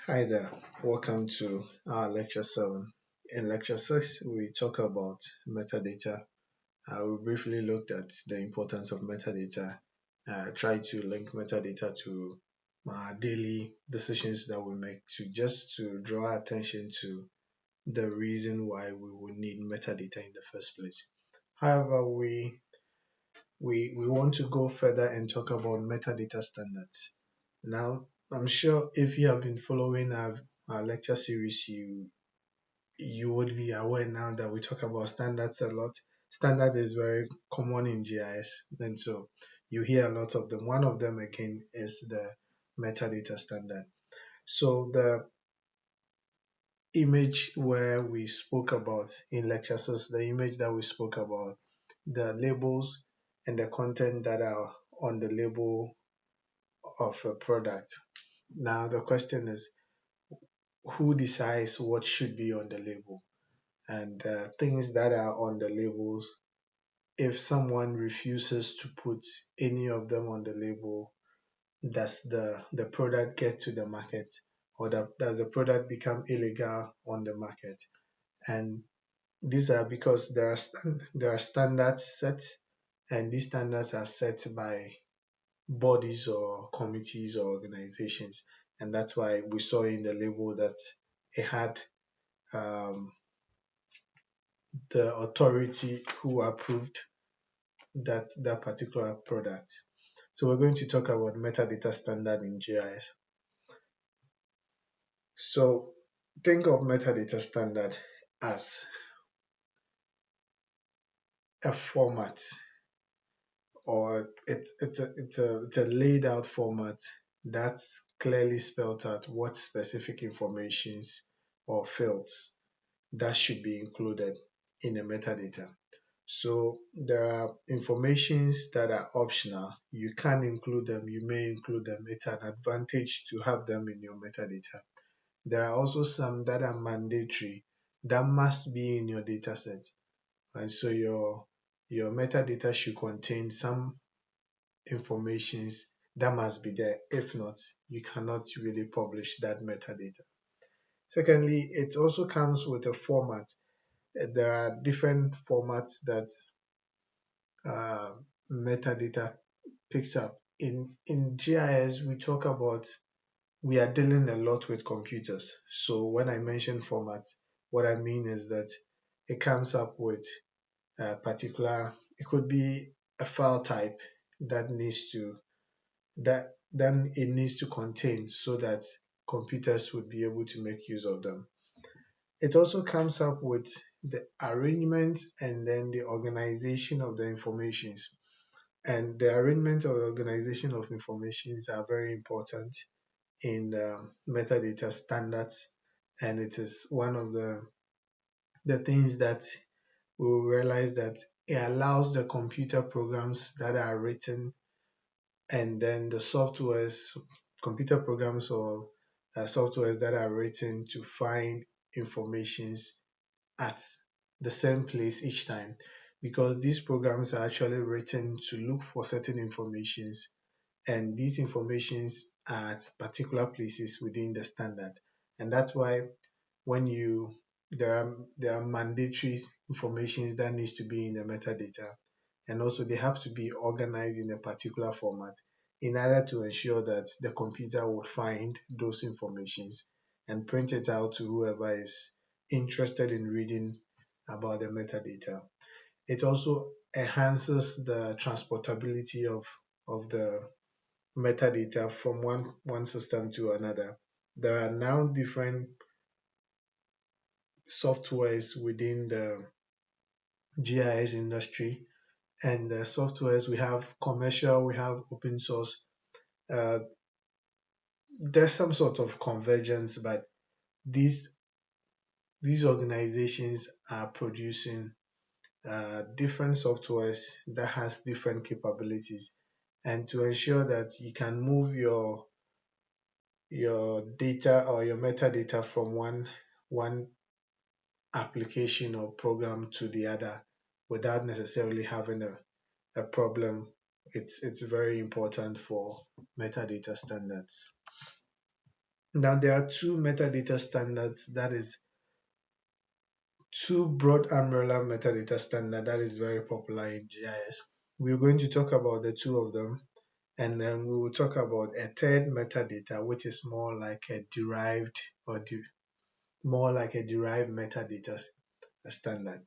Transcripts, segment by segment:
Hi there, welcome to our lecture 7. In lecture 6, we talk about metadata. We briefly looked at the importance of metadata, tried to link metadata to our daily decisions that we make to draw attention to the reason why we would need metadata in the first place. However, we want to go further and talk about metadata standards. Now, I'm sure if you have been following our lecture series, you would be aware now that we talk about standards a lot. Standard is very common in GIS, and so you hear a lot of them. One of them again is the metadata standard. So the image where we spoke about in lecture 6, the image that we spoke about, the labels and the content that are on the label of a product. Now the question is, who decides what should be on the label? And things that are on the labels, if someone refuses to put any of them on the label, does the product get to the market, or does the product become illegal on the market? And these are because there are standards set, and these standards are set by bodies or committees or organizations, and that's why we saw in the label that it had um, the authority who approved that particular product. So we're going to talk about metadata standard in GIS. So think of metadata standard as a format, or it's a laid out format that's clearly spelled out what specific informations or fields that should be included in a metadata. So there are informations that are optional. You can include them, you may include them. It's an advantage to have them in your metadata. There are also some that are mandatory that must be in your data set. And so your metadata should contain some informations that must be there. If not, you cannot really publish that metadata. Secondly, it also comes with a format. There are different formats that uh, metadata picks up. In GIS, we are dealing a lot with computers. So when I mention formats, what I mean is that it comes up with a particular, it could be a file type that needs to that then it needs to contain so that computers would be able to make use of them. It also comes up with the arrangement and then the organization of the informations. And the arrangement or organization of informations are very important in the metadata standards, and it is one of the things that we will realize that it allows the computer programs that are written and then the softwares, computer programs or softwares that are written to find informations at the same place each time, because these programs are actually written to look for certain informations, and these informations are at particular places within the standard. And that's why when you there are mandatory informations that needs to be in the metadata, and also they have to be organized in a particular format in order to ensure that the computer will find those informations and print it out to whoever is interested in reading about the metadata. It also enhances the transportability of the metadata from one system to another. There are now different softwares within the GIS industry, and the softwares we have commercial, we have open source. Uh, there's some sort of convergence, but these these organizations are producing different softwares that has different capabilities, and to ensure that you can move your data or your metadata from one application or program to the other without necessarily having a problem. It's very important for metadata standards. Now there are two metadata standards, that is two broad umbrella metadata standard that is very popular in GIS. We're going to talk about the two of them, and then we will talk about a third metadata, which is more like a derived more like a derived metadata standard.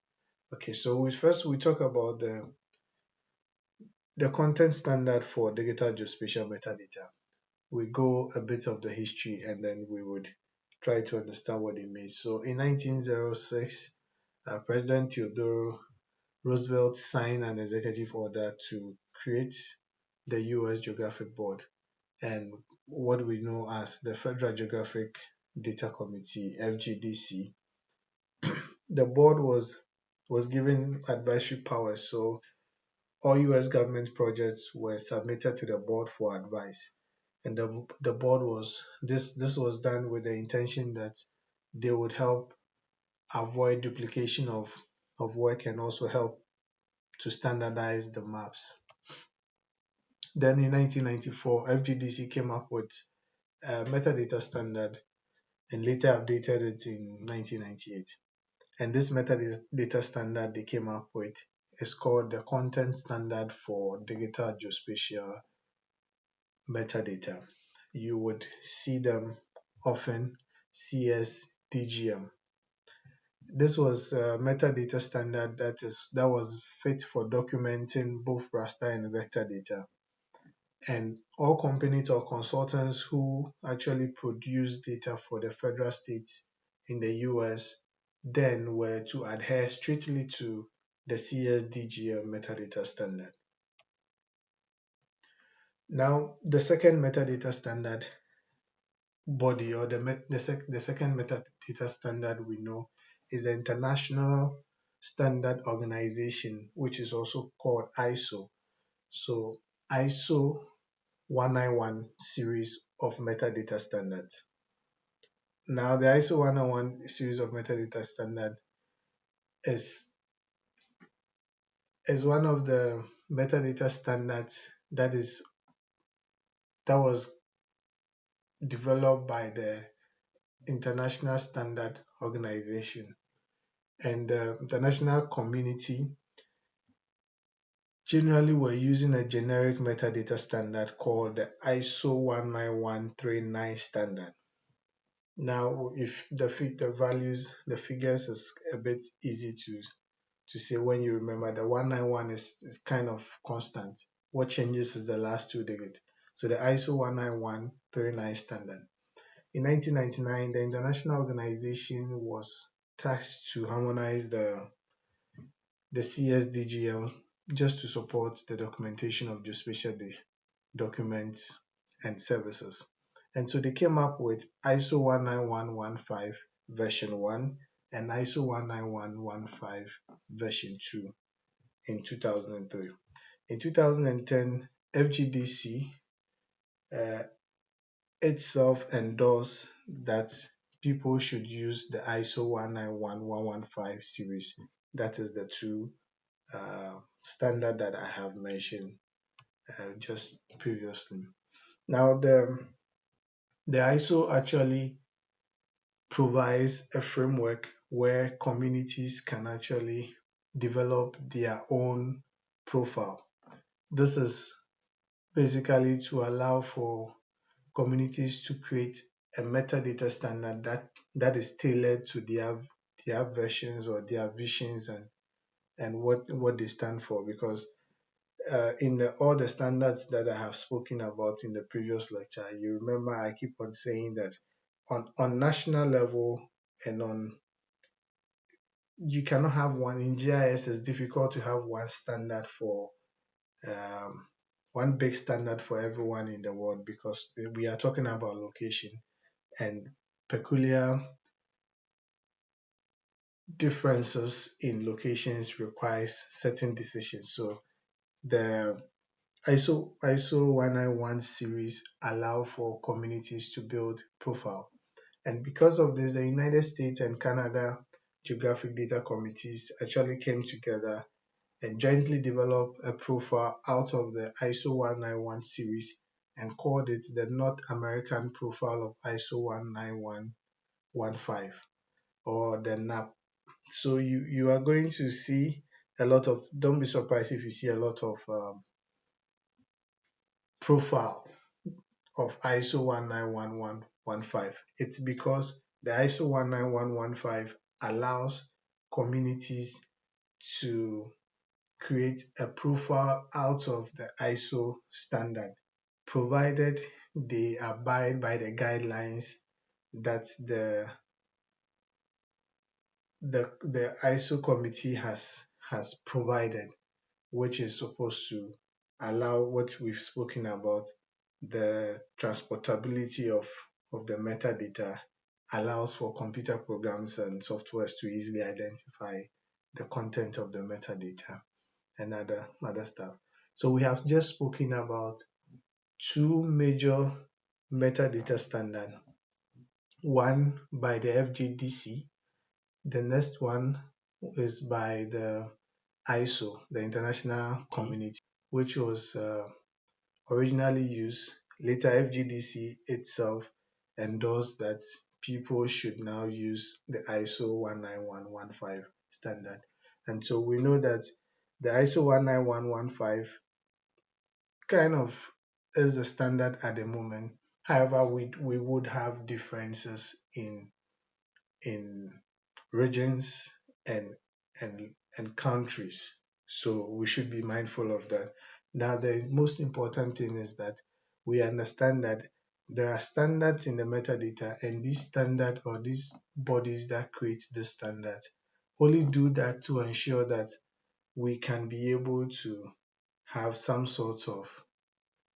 Okay, so we talk about the content standard for digital geospatial metadata. We go a bit of the history and then we would try to understand what it means. So in 1906, President Theodore Roosevelt signed an executive order to create the US Geographic Board and what we know as the Federal Geographic Data Committee, FGDC. The board was given advisory powers, so all US government projects were submitted to the board for advice. And the board was this was done with the intention that they would help avoid duplication of work and also help to standardize the maps. Then in 1994, FGDC came up with a metadata standard and later updated it in 1998. And this metadata standard they came up with is called the Content Standard for Digital Geospatial Metadata. You would see them often CSDGM. This was a metadata standard that was fit for documenting both raster and vector data. And all companies or consultants who actually produce data for the federal states in the US then were to adhere strictly to the CSDGM metadata standard. Now, the second metadata standard body or the second metadata standard we know is the International Standard Organization, which is also called ISO. So ISO 191 series of metadata standards. Now the ISO 191 series of metadata standard is one of the metadata standards that was developed by the International Standard Organization, and the international community generally were using a generic metadata standard called the ISO 19139 standard. Now, if the values, the figures is a bit easy to say when you remember, the 191 is kind of constant. What changes is the last two digits. So the ISO 19139 standard. In 1999, the international organization was tasked to harmonize the CSDGL just to support the documentation of geospatial documents and services. And so they came up with ISO 19115 version 1 and ISO 19115 version 2 in 2003. In 2010, FGDC itself endorsed that people should use the ISO 191115 series. That is the two standard that I have mentioned just previously. Now, the ISO actually provides a framework where communities can actually develop their own profile. This is basically to allow for communities to create a metadata standard that is tailored to their versions or their visions and what they stand for, because in all the standards that I have spoken about in the previous lecture, you remember I keep on saying that on national level and on you cannot have one in GIS. It's difficult to have one standard for um, one big standard for everyone in the world, because we are talking about location and peculiar differences in locations requires certain decisions. So the ISO 191 series allow for communities to build profile. And because of this, the United States and Canada Geographic Data Committees actually came together and jointly developed a profile out of the ISO 191 series and called it the North American Profile of ISO 19115, or the NAP. So you are going to see a lot of, don't be surprised if you see a lot of profile of ISO 19115. It's because the ISO 19115 allows communities to create a profile out of the ISO standard, provided they abide by the guidelines that the ISO committee has provided, which is supposed to allow what we've spoken about, the transportability of the metadata, allows for computer programs and softwares to easily identify the content of the metadata and other stuff. So we have just spoken about two major metadata standards, one by the FGDC, the next one is by the ISO, the International Community, which was originally used. Later, FGDC itself endorsed that people should now use the ISO 19115 standard. And so we know that the ISO 19115 kind of is the standard at the moment. However, we would have differences in regions and and countries. So we should be mindful of that. Now, the most important thing is that we understand that there are standards in the metadata, and these standards, or these bodies that create the standards, only do that to ensure that we can be able to have some sort of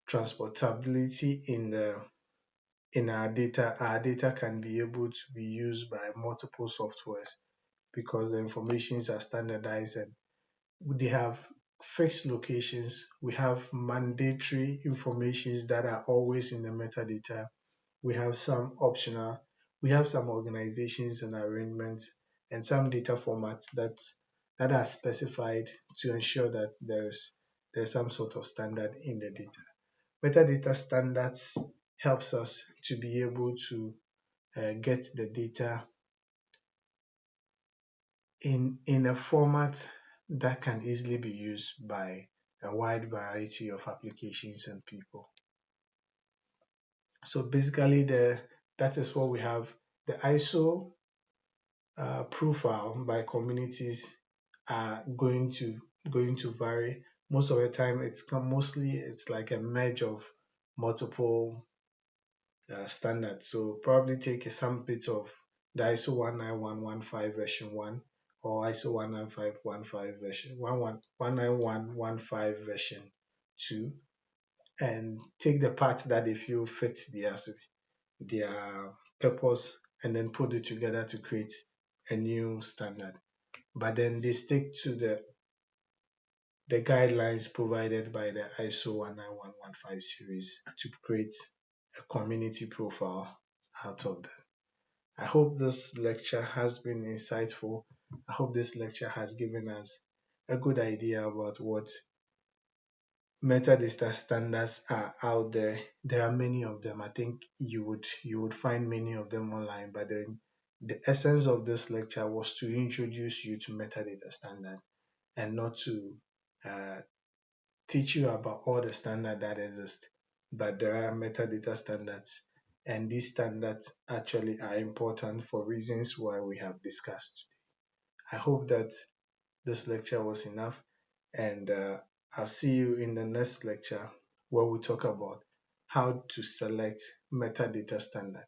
transportability in our data. Our data can be able to be used by multiple softwares because the informations are standardized and they have fixed locations. We have mandatory informations that are always in the metadata. We have some optional. We have some organizations and arrangements and some data formats that are specified to ensure that there's some sort of standard in the data. Metadata standards helps us to be able to get the data in a format that can easily be used by a wide variety of applications and people. So basically, that is what we have. The ISO profile by communities are going to vary. Most of the time, it's like a merge of multiple standards. So probably take some bit of the ISO 19115 version 1 or ISO 19515 version 19115 version 2, and take the parts that they feel fits their purpose and then put it together to create a new standard. But then they stick to the guidelines provided by the ISO 19115 series to create a community profile out of that. I hope this lecture has been insightful. I hope this lecture has given us a good idea about what metadata standards are out there. There are many of them. I think you would find many of them online, but then the essence of this lecture was to introduce you to metadata standard and not to uh, teach you about all the standards that exist. But there are metadata standards, and these standards actually are important for reasons why we have discussed. I hope that this lecture was enough, and I'll see you in the next lecture where we talk about how to select metadata standard.